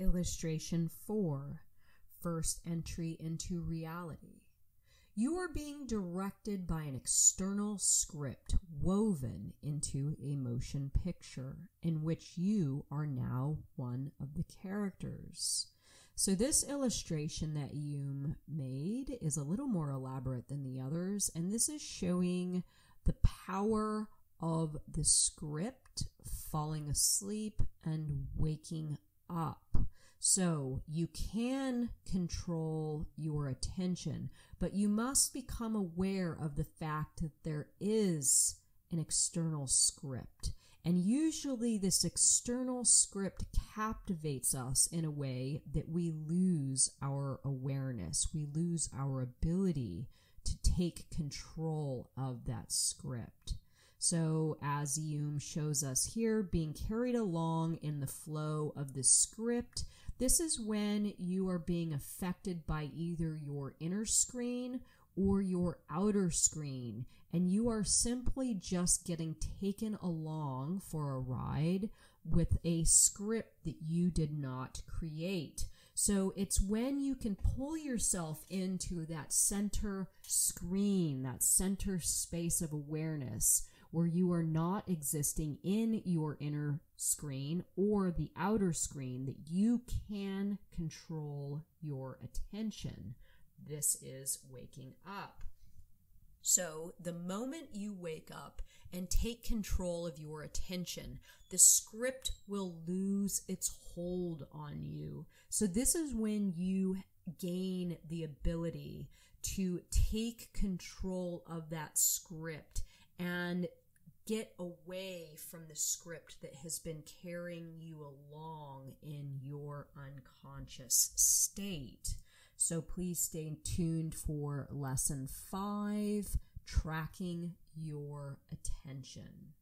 Illustration 4, first entry into reality. You are being directed by an external script woven into a motion picture in which you are now one of the characters. So this illustration that Hume made is a little more elaborate than the others, and this is showing the power of the script falling asleep and waking up. So you can control your attention, but you must become aware of the fact that there is an external script. And usually this external script captivates us in a way that we lose our awareness. We lose our ability to take control of that script. So as Hume shows us here, being carried along in the flow of the script, this is when you are being affected by either your inner screen or your outer screen, and you are simply just getting taken along for a ride with a script that you did not create. So it's when you can pull yourself into that center screen, that center space of awareness, where you are not existing in your inner screen or the outer screen, that you can control your attention. This is waking up. So the moment you wake up and take control of your attention, the script will lose its hold on you. So this is when you gain the ability to take control of that script and get away from the script that has been carrying you along in your unconscious state. So please stay tuned for lesson 5, tracking your attention.